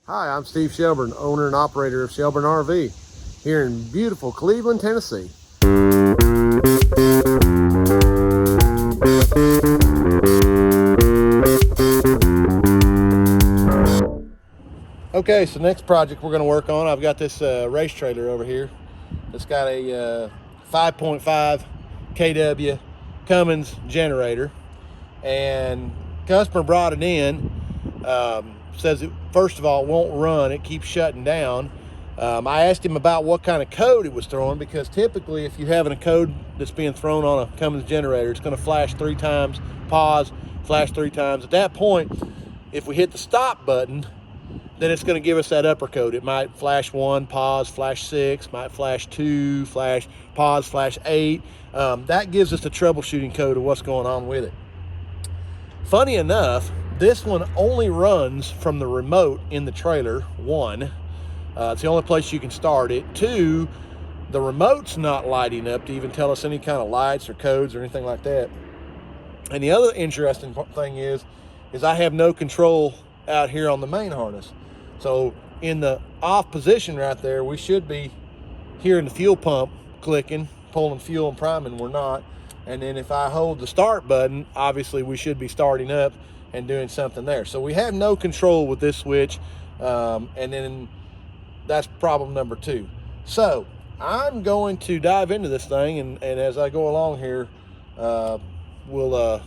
Hi, I'm Steve Shelburne, owner and operator of Shelburne RV here in beautiful Cleveland, Tennessee. Okay, so next project we're going to work on, I've got this race trailer over here. It's got a 5.5 kW Cummins generator, and customer brought it in. Says it, first of all, won't run. It keeps shutting down. I asked him about what kind of code it was throwing, because typically if you're having a code that's being thrown on a Cummins generator, it's going to flash 3 times, pause, flash 3 times. At that point, if we hit the stop button, then it's going to give us that upper code. It might flash 1, pause, flash 6, might flash 2, flash, pause, flash 8. That gives us the troubleshooting code of what's going on with it. Funny enough, this one only runs from the remote in the trailer. 1, it's the only place you can start it. 2, the remote's not lighting up to even tell us any kind of lights or codes or anything like that. And the other interesting thing is I have no control out here on the main harness. So in the off position right there, we should be hearing the fuel pump clicking, pulling fuel and priming. We're not. And then if I hold the start button, obviously we should be starting up and doing something there. So we have no control with this switch, and then that's problem number 2. So I'm going to dive into this thing, and as I go along here, we'll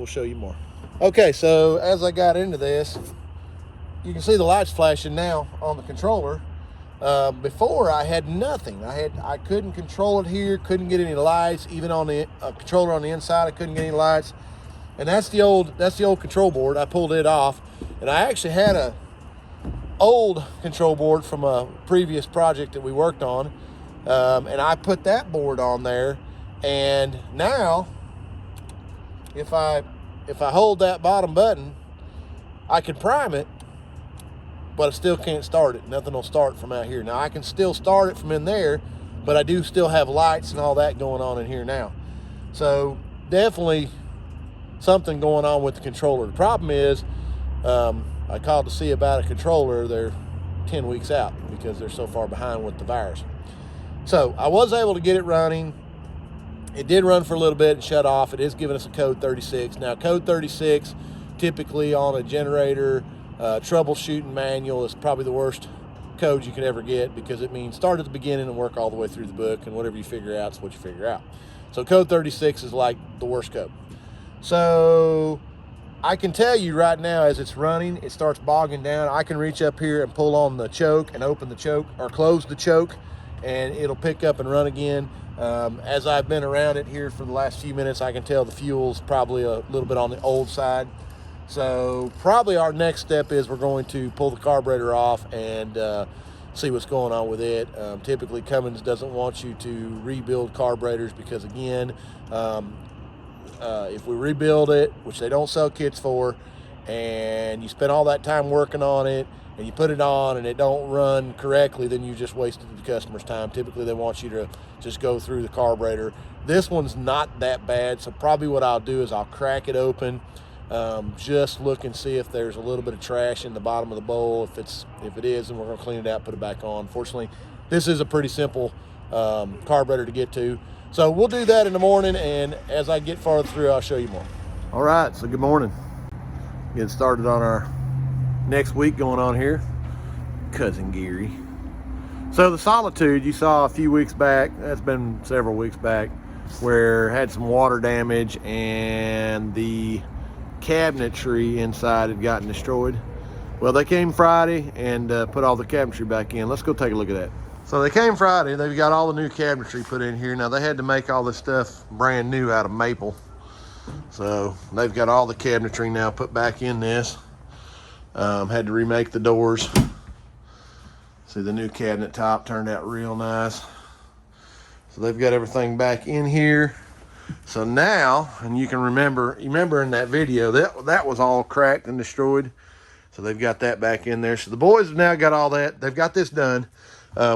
show you more. Okay, so as I got into this, you can see the lights flashing now on the controller. Before I had nothing. I couldn't control it here, couldn't get any lights. Even on the controller on the inside, I couldn't get any lights. And that's the old control board. I pulled it off, and I actually had a old control board from a previous project that we worked on, and I put that board on there. And now, if I hold that bottom button, I can prime it, but I still can't start it. Nothing will start from out here. Now I can still start it from in there, but I do still have lights and all that going on in here now. So definitely something going on with the controller. The problem is, I called to see about a controller. They're 10 weeks out because they're so far behind with the virus. So I was able to get it running. It did run for a little bit and shut off. It is giving us a code 36. Now code 36, typically on a generator troubleshooting manual, is probably the worst code you could ever get, because it means start at the beginning and work all the way through the book, and whatever you figure out is what you figure out. So code 36 is like the worst code. So I can tell you right now, as it's running, it starts bogging down. I can reach up here and pull on the choke and open the choke, or close the choke, and it'll pick up and run again. As I've been around it here for the last few minutes, I can tell the fuel's probably a little bit on the old side. So probably our next step is we're going to pull the carburetor off and see what's going on with it. Typically Cummins doesn't want you to rebuild carburetors, because again, if we rebuild it, which they don't sell kits for, and you spend all that time working on it and you put it on and it don't run correctly, then you just wasted the customer's time. Typically they want you to just go through the carburetor. This one's not that bad, so probably what I'll do is I'll crack it open, just look and see if there's a little bit of trash in the bottom of the bowl. If it is, then we're going to clean it out, put it back on. Fortunately, this is a pretty simple carburetor to get to. So we'll do that in the morning, and as I get farther through, I'll show you more. All right, so good morning. Getting started on our next week going on here. Cousin Geary. So the Solitude you saw a few weeks back, that's been several weeks back, where it had some water damage and the cabinetry inside had gotten destroyed. Well, they came Friday and put all the cabinetry back in. Let's go take a look at that. So they came Friday, they've got all the new cabinetry put in here. Now they had to make all this stuff brand new out of maple. So they've got all the cabinetry now put back in this. Had to remake the doors. See, the new cabinet top turned out real nice. So they've got everything back in here. So now, and you can remember in that video, that was all cracked and destroyed. So they've got that back in there. So the boys have now got all that. They've got this done.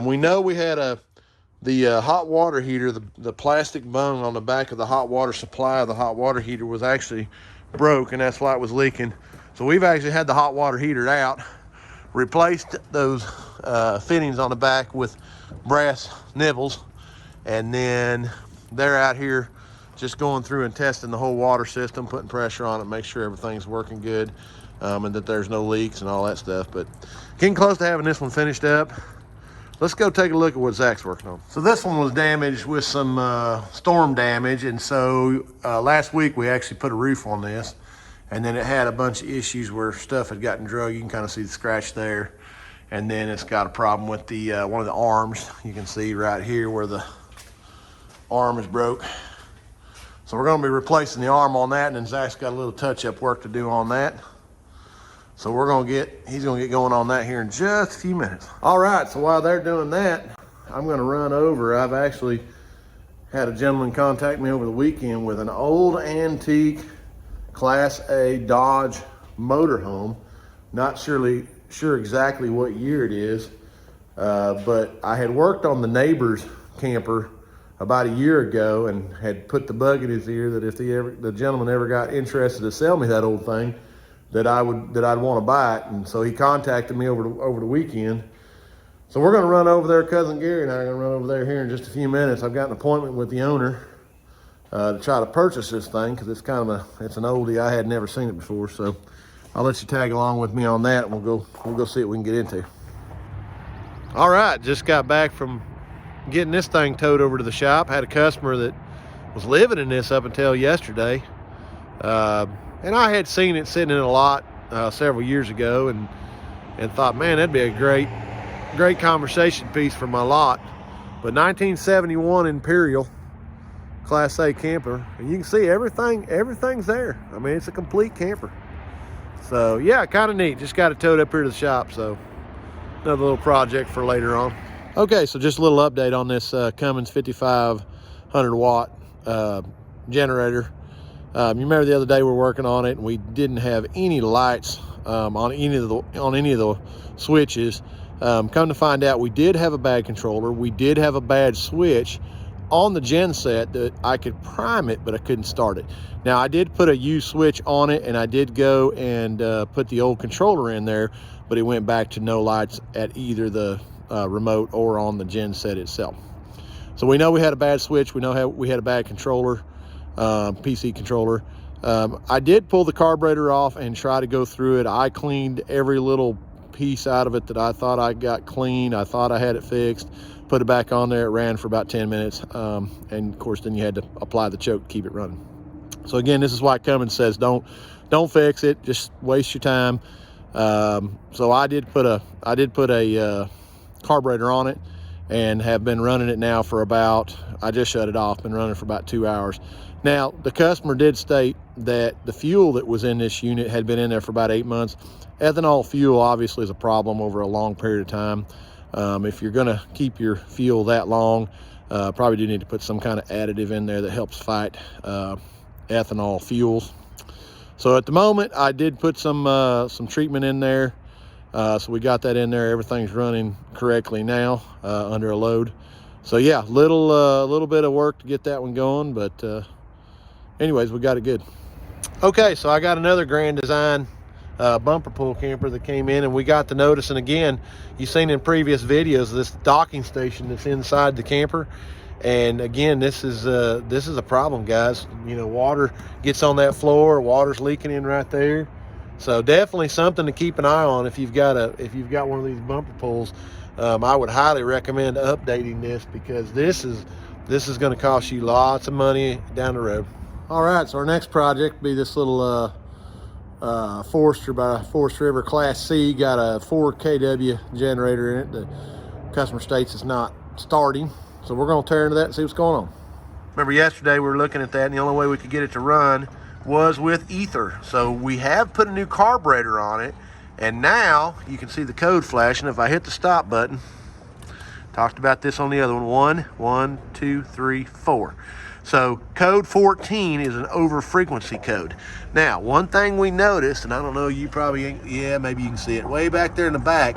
We know we had the hot water heater, the plastic bung on the back of the hot water supply of the hot water heater was actually broke, and that's why it was leaking. So we've actually had the hot water heater out replaced those fittings on the back with brass nibbles, and then they're out here just going through and testing the whole water system, putting pressure on it, make sure everything's working good, and that there's no leaks and all that stuff. But getting close to having this one finished up. Let's go take a look at what Zach's working on. So this one was damaged with some storm damage, and so last week we actually put a roof on this, and then it had a bunch of issues where stuff had gotten drug. You can kind of see the scratch there, and then it's got a problem with the one of the arms. You can see right here where the arm is broke. So we're going to be replacing the arm on that, and then Zach's got a little touch-up work to do on that. So he's going to get going on that here in just a few minutes. All right, so while they're doing that, I'm going to run over. I've actually had a gentleman contact me over the weekend with an old antique Class A Dodge motorhome. Not sure exactly what year it is, but I had worked on the neighbor's camper about a year ago and had put the bug in his ear that if the gentleman ever got interested to sell me that old thing, that I'd want to buy it. And so he contacted me over the weekend. So we're going to run over there. Cousin Gary and I are going to run over there here in just a few minutes. I've got an appointment with the owner to try to purchase this thing, because it's it's an oldie. I had never seen it before, so I'll let you tag along with me on that, and we'll go see what we can get into. All right, just got back from getting this thing towed over to the shop. Had a customer that was living in this up until yesterday. And I had seen it sitting in a lot several years ago, and thought, man, that'd be a great conversation piece for my lot. But 1971 Imperial Class A camper, and you can see everything's there. I mean, it's a complete camper. So yeah, kind of neat. Just got it towed up here to the shop, so another little project for later on. Okay, so just a little update on this Cummins 5500 watt generator. You remember the other day we were working on it, and we didn't have any lights on any of the switches. Come to find out, we did have a bad controller. We did have a bad switch on the gen set that I could prime it, but I couldn't start it. Now, I did put a U switch on it, and I did go and put the old controller in there, but it went back to no lights at either the remote or on the gen set itself. So we know we had a bad switch. We know we had a bad controller. PC controller. I did pull the carburetor off and try to go through it. I cleaned every little piece out of it that I thought I got clean. I thought I had it fixed, put it back on there. It ran for about 10 minutes. And of course, then you had to apply the choke to keep it running. So again, this is why Cummins says don't fix it, just waste your time. So I did put a carburetor on it, and have been running it now for I just shut it off, been running for about 2 hours. Now, the customer did state that the fuel that was in this unit had been in there for about 8 months. Ethanol fuel obviously is a problem over a long period of time. If you're gonna keep your fuel that long, probably do need to put some kind of additive in there that helps fight ethanol fuels. So at the moment, I did put some treatment in there. So we got that in there. Everything's running correctly now under a load. So yeah, little bit of work to get that one going, but anyways, we got it good. Okay, so I got another Grand Design bumper pull camper that came in, and we got to noticing again, you've seen in previous videos, this docking station that's inside the camper. And again, this is a problem, guys. You know, water gets on that floor, water's leaking in right there. So definitely something to keep an eye on if you've got one of these bumper pulls. I would highly recommend updating this, because this is going to cost you lots of money down the road. All right, so our next project will be this little Forester by Forest River Class C. Got a 4 kW generator in it. The customer states it's not starting, so we're going to tear into that and see what's going on. Remember yesterday we were looking at that, and the only way we could get it to run was with ether. So we have put a new carburetor on it, and now you can see the code flashing. If I hit the stop button, talked about this on the other one, 1, 2, 3, 4. So code 14 is an over frequency code. Now, one thing we noticed, and I don't know, you probably, yeah, maybe you can see it way back there in the back,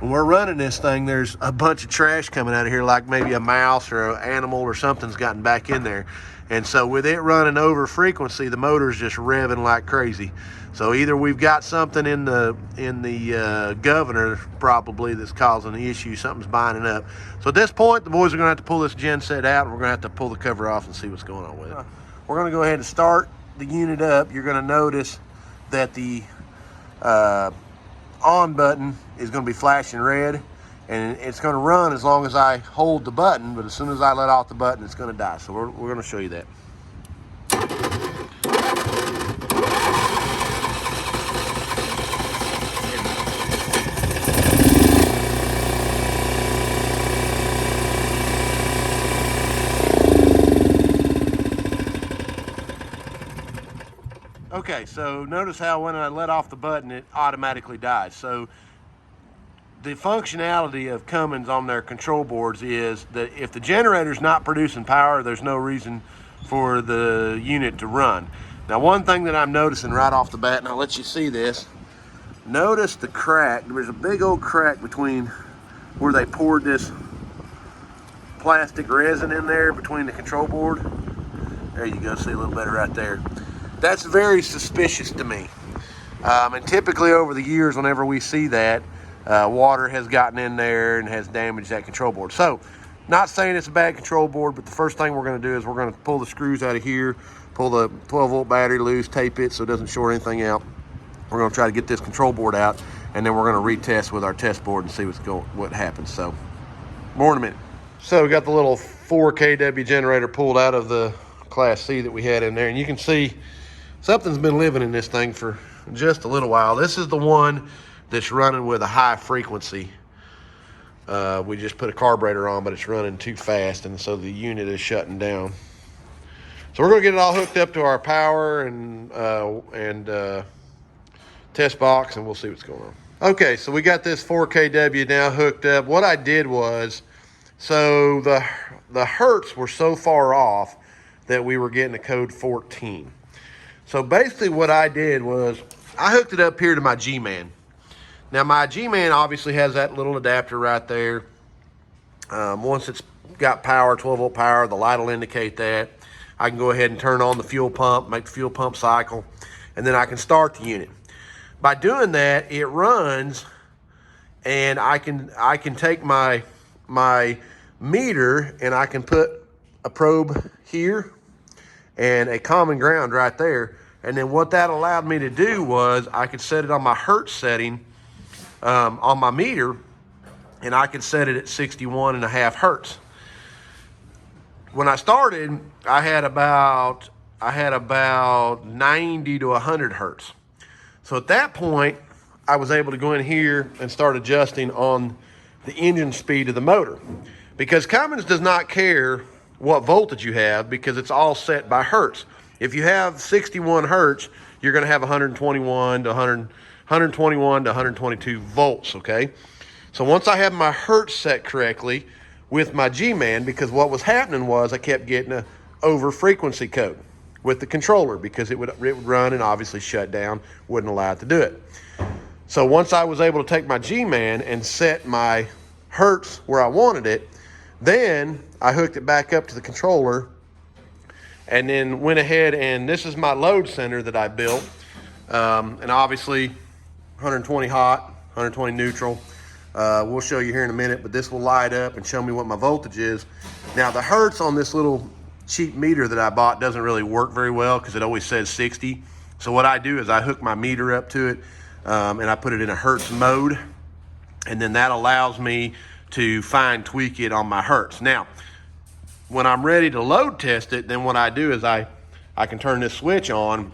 when we're running this thing, there's a bunch of trash coming out of here, like maybe a mouse or an animal or something's gotten back in there. And so with it running over frequency, the motor's just revving like crazy. So either we've got something in the governor probably that's causing the issue, something's binding up. So at this point, the boys are gonna have to pull this gen set out, and we're gonna have to pull the cover off and see what's going on with it. We're gonna go ahead and start the unit up. You're gonna notice that the on button is going to be flashing red, and it's going to run as long as I hold the button, but as soon as I let off the button, it's going to die. So we're going to show you that. Okay, so notice how when I let off the button, it automatically dies. So the functionality of Cummins on their control boards is that if the generator's not producing power, there's no reason for the unit to run. Now, one thing that I'm noticing right off the bat, and I'll let you see this, notice the crack. There's a big old crack between where they poured this plastic resin in there between the control board. There you go, see a little better right there. That's very suspicious to me. And typically over the years, whenever we see that, water has gotten in there and has damaged that control board. So, not saying it's a bad control board, but the first thing we're going to do is we're going to pull the screws out of here, pull the 12-volt battery loose, tape it so it doesn't short anything out. We're going to try to get this control board out, and then we're going to retest with our test board and see what happens. So, more in a minute. So, we got the little 4 kW generator pulled out of the Class C that we had in there, and you can see something's been living in this thing for just a little while. This is the one that's running with a high frequency. We just put a carburetor on, but it's running too fast, and so the unit is shutting down. So we're going to get it all hooked up to our power and test box, and we'll see what's going on. Okay, so we got this 4 kW now hooked up. What I did was, so the hertz were so far off that we were getting a code 14. So basically what I did was I hooked it up here to my G-Man. Now my G-Man obviously has that little adapter right there. Once it's got power, 12-volt power, the light will indicate that. I can go ahead and turn on the fuel pump, make the fuel pump cycle, and then I can start the unit. By doing that, it runs, and I can take my meter and I can put a probe here and a common ground right there. And then what that allowed me to do was I could set it on my hertz setting on my meter, and I could set it at 61.5 hertz. When I started, I had about 90 to 100 hertz. So at that point, I was able to go in here and start adjusting on the engine speed of the motor, because Cummins does not care what voltage you have because it's all set by hertz. If you have 61 hertz, you're going to have 121 to 122 volts, okay? So once I have my hertz set correctly with my G-Man, because what was happening was I kept getting a over frequency code with the controller because it would run and obviously shut down, wouldn't allow it to do it. So once I was able to take my G-Man and set my hertz where I wanted it, then I hooked it back up to the controller and then went ahead, and this is my load center that I built. And obviously 120 hot, 120 neutral. We'll show you here in a minute, but this will light up and show me what my voltage is. Now the hertz on this little cheap meter that I bought doesn't really work very well because it always says 60. So what I do is I hook my meter up to it and I put it in a hertz mode, and then that allows me to fine tweak it on my hertz. Now, when I'm ready to load test it, then what I do is I can turn this switch on,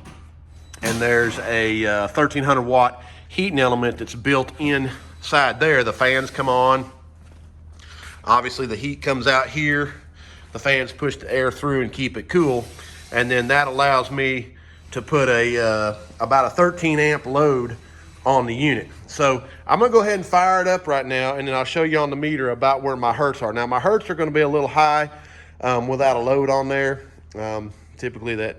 and there's a 1300 watt heating element that's built inside there. The fans come on. Obviously the heat comes out here. The fans push the air through and keep it cool. And then that allows me to put about a 13 amp load on the unit. So I'm gonna go ahead and fire it up right now, and then I'll show you on the meter about where my hertz are. Now my hertz are gonna be a little high without a load on there. Typically that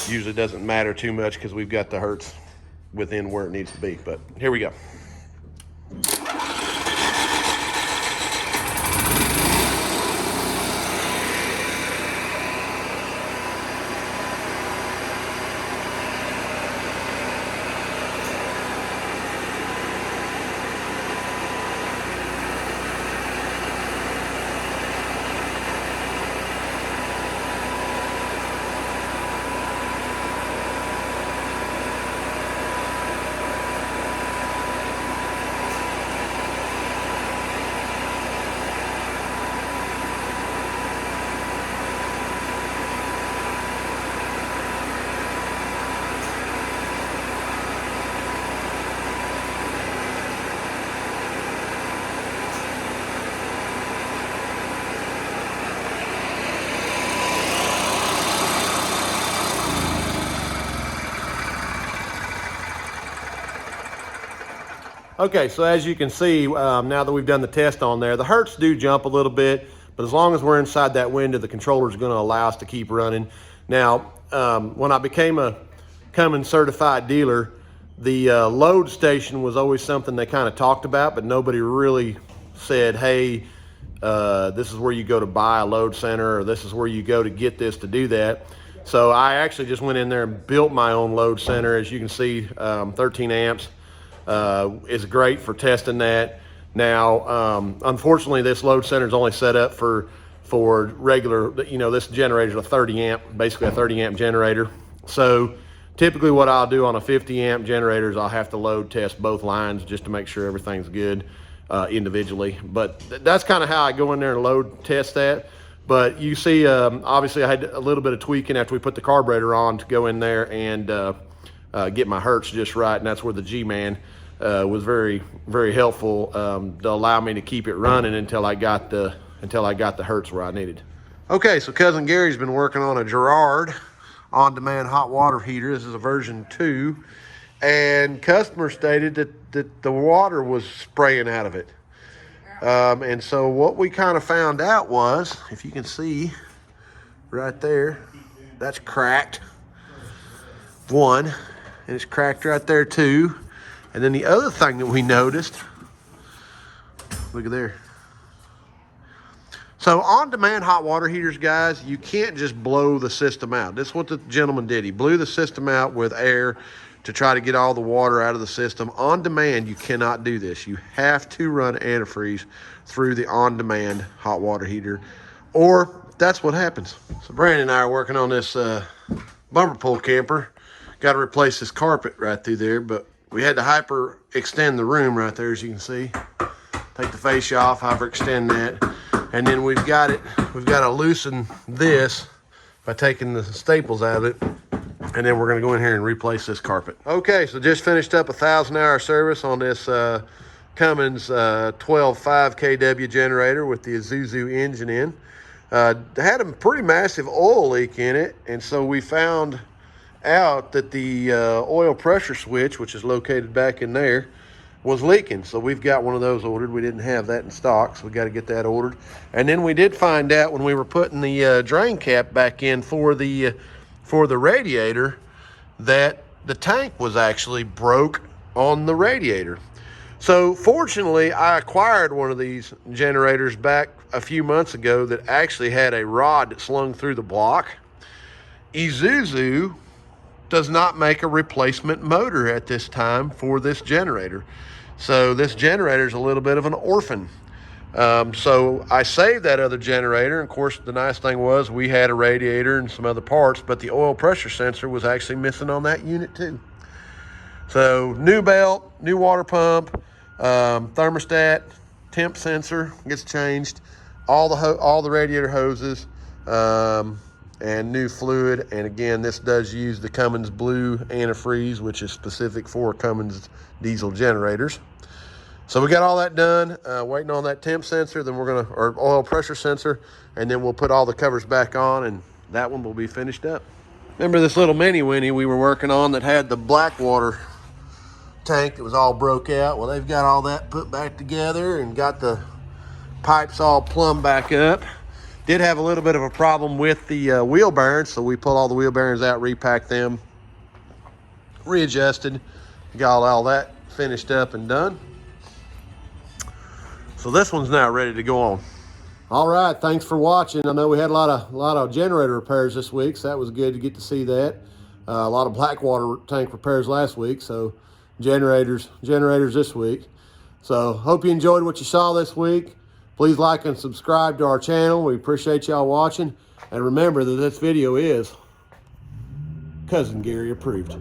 usually doesn't matter too much because we've got the hertz within where it needs to be, but here we go. Okay, so as you can see, now that we've done the test on there, the hertz do jump a little bit, but as long as we're inside that window, the controller is going to allow us to keep running. Now, when I became a Cummins certified dealer, the load station was always something they kind of talked about, but nobody really said, hey, this is where you go to buy a load center, or this is where you go to get this to do that. So I actually just went in there and built my own load center. As you can see, 13 amps is great for testing that. Now, unfortunately, this load center is only set up for regular, you know, this generator is a 30 amp, basically a 30 amp generator. So typically what I'll do on a 50 amp generator is I'll have to load test both lines just to make sure everything's good individually. But that's kind of how I go in there and load test that. But you see, obviously I had a little bit of tweaking after we put the carburetor on to go in there and get my hertz just right. And that's where the G-Man was very, very helpful to allow me to keep it running until I got the hertz where I needed. Okay, so Cousin Gary's been working on a Girard on-demand hot water heater. This is a version 2, and customer stated that the water was spraying out of it. And so what we kind of found out was, if you can see right there, that's cracked, one, and it's cracked right there too. And then the other thing that we noticed, look at there. So on-demand hot water heaters, guys, you can't just blow the system out. This is what the gentleman did. He blew the system out with air to try to get all the water out of the system. On demand, you cannot do this. You have to run antifreeze through the on-demand hot water heater, or that's what happens. So Brandon and I are working on this bumper pull camper. Got to replace this carpet right through there, but we had to hyper extend the room right there, as you can see. Take the fascia off, hyper extend that. And then we've got to loosen this by taking the staples out of it. And then we're going to go in here and replace this carpet. Okay, so just finished up a 1,000-hour service on this Cummins 12.5 kW generator with the Isuzu engine in. It had a pretty massive oil leak in it, and so we found out that the oil pressure switch, which is located back in there, was leaking. So we've got one of those ordered. We didn't have that in stock, so we got to get that ordered. And then we did find out when we were putting the drain cap back in for the radiator that the tank was actually broke on the radiator. So fortunately, I acquired one of these generators back a few months ago that actually had a rod that slung through the block. Isuzu does not make a replacement motor at this time for this generator. So this generator is a little bit of an orphan. So I saved that other generator. And of course, the nice thing was we had a radiator and some other parts, but the oil pressure sensor was actually missing on that unit too. So new belt, new water pump, thermostat, temp sensor gets changed, all the radiator hoses, and new fluid. And again, this does use the Cummins Blue antifreeze, which is specific for Cummins diesel generators. So we got all that done, waiting on that temp sensor, then or oil pressure sensor, and then we'll put all the covers back on, and that one will be finished up. Remember this little mini Winnie we were working on that had the black water tank that was all broke out? Well, they've got all that put back together and got the pipes all plumbed back up. Did have a little bit of a problem with the wheel bearings, so we pulled all the wheel bearings out, repacked them, readjusted, got all that finished up and done. So this one's now ready to go on. All right, thanks for watching. I know we had a lot of generator repairs this week, so that was good to get to see that. A lot of black water tank repairs last week, so generators this week. So hope you enjoyed what you saw this week. Please like and subscribe to our channel. We appreciate y'all watching. And remember that this video is Cousin Gary approved.